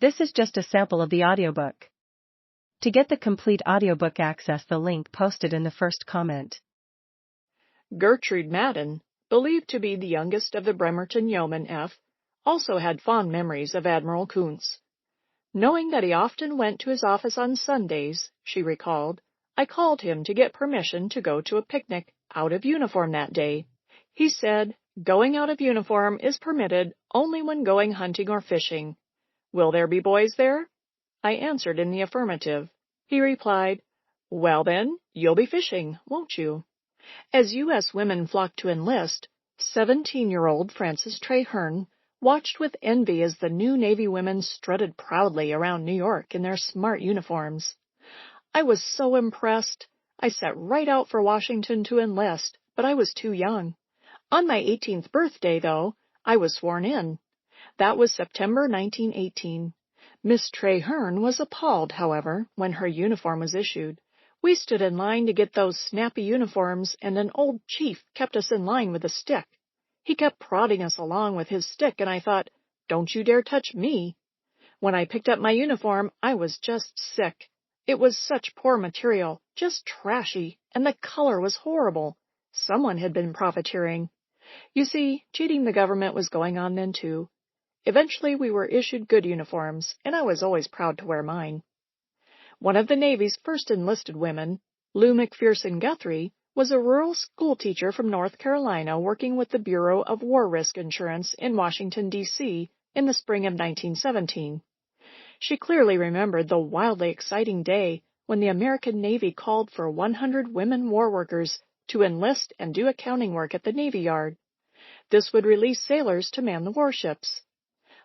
This is just a sample of the audiobook. To get the complete audiobook, access the link posted in the first comment. Gertrude Madden, believed to be the youngest of the Bremerton Yeoman F., also had fond memories of Admiral Kuntz. Knowing that he often went to his office on Sundays, she recalled, I called him to get permission to go to a picnic out of uniform that day. He said, going out of uniform is permitted only when going hunting or fishing. Will there be boys there? I answered in the affirmative. He replied, well then, you'll be fishing, won't you? As U.S. women flocked to enlist, 17-year-old Frances Traherne watched with envy as the new Navy women strutted proudly around New York in their smart uniforms. I was so impressed. I set right out for Washington to enlist, but I was too young. On my 18th birthday, though, I was sworn in. That was September 1918. Miss Traherne was appalled, however, when her uniform was issued. We stood in line to get those snappy uniforms, and an old chief kept us in line with a stick. He kept prodding us along with his stick, and I thought, don't you dare touch me. When I picked up my uniform, I was just sick. It was such poor material, just trashy, and the color was horrible. Someone had been profiteering. You see, cheating the government was going on then, too. Eventually, we were issued good uniforms, and I was always proud to wear mine. One of the Navy's first enlisted women, Lou McPherson Guthrie, was a rural schoolteacher from North Carolina working with the Bureau of War Risk Insurance in Washington, D.C. in the spring of 1917. She clearly remembered the wildly exciting day when the American Navy called for 100 women war workers to enlist and do accounting work at the Navy Yard. This would release sailors to man the warships.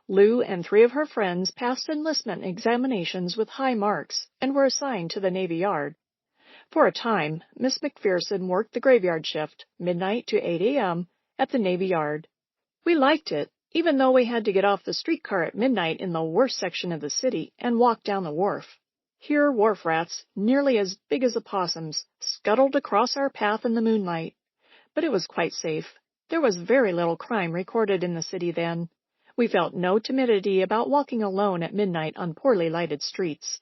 Lou and 3 of her friends passed enlistment examinations with high marks and were assigned to the Navy Yard. For a time, Miss McPherson worked the graveyard shift, midnight to 8 a.m., at the Navy Yard. We liked it, even though we had to get off the streetcar at midnight in the worst section of the city and walk down the wharf. Here wharf rats, nearly as big as opossums, scuttled across our path in the moonlight. But it was quite safe. There was very little crime recorded in the city then. We felt no timidity about walking alone at midnight on poorly lighted streets.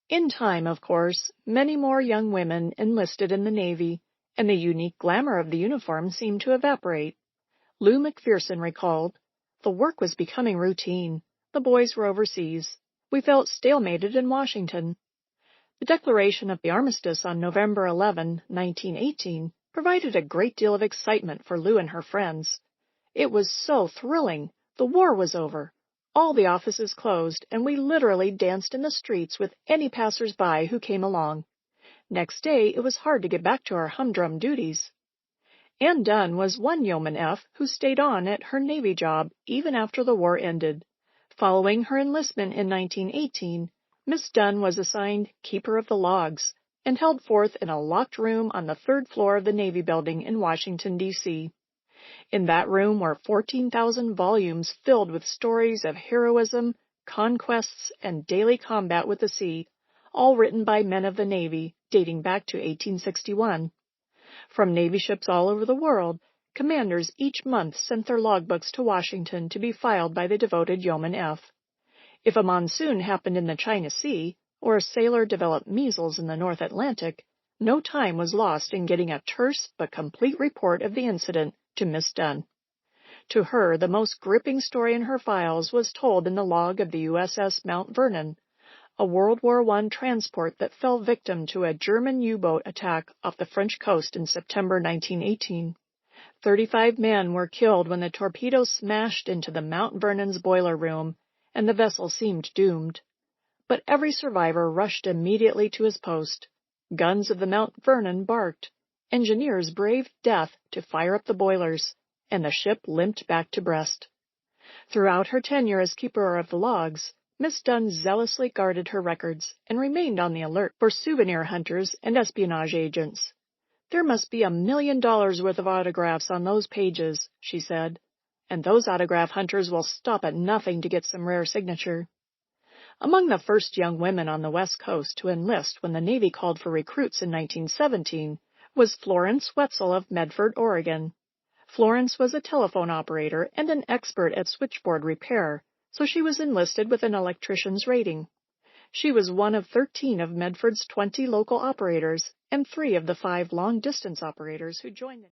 In time, of course, many more young women enlisted in the Navy, and the unique glamour of the uniform seemed to evaporate. Lou McPherson recalled, the work was becoming routine. The boys were overseas. We felt stalemated in Washington. The declaration of the armistice on November 11, 1918, provided a great deal of excitement for Lou and her friends. It was so thrilling. The war was over. All the offices closed, and we literally danced in the streets with any passers-by who came along. Next day, it was hard to get back to our humdrum duties. Ann Dunn was one Yeoman F who stayed on at her Navy job even after the war ended. Following her enlistment in 1918, Miss Dunn was assigned Keeper of the Logs and held forth in a locked room on the 3rd floor of the Navy building in Washington, D.C. In that room were 14,000 volumes filled with stories of heroism, conquests, and daily combat with the sea, all written by men of the Navy, dating back to 1861. From Navy ships all over the world, commanders each month sent their logbooks to Washington to be filed by the devoted Yeoman F. If a monsoon happened in the China Sea, or a sailor developed measles in the North Atlantic, no time was lost in getting a terse but complete report of the incident to Miss Dunn. To her, the most gripping story in her files was told in the log of the USS Mount Vernon, a World War I transport that fell victim to a German U-boat attack off the French coast in September 1918. 35 men were killed when the torpedo smashed into the Mount Vernon's boiler room, and the vessel seemed doomed. But every survivor rushed immediately to his post. Guns of the Mount Vernon barked. Engineers braved death to fire up the boilers, and the ship limped back to Brest. Throughout her tenure as Keeper of the Logs, Miss Dunn zealously guarded her records and remained on the alert for souvenir hunters and espionage agents. There must be $1 million worth of autographs on those pages, she said, and those autograph hunters will stop at nothing to get some rare signature. Among the first young women on the West Coast to enlist when the Navy called for recruits in 1917 was Florence Wetzel of Medford, Oregon. Florence was a telephone operator and an expert at switchboard repair, so she was enlisted with an electrician's rating. She was one of 13 of Medford's 20 local operators and 3 of the 5 long-distance operators who joined the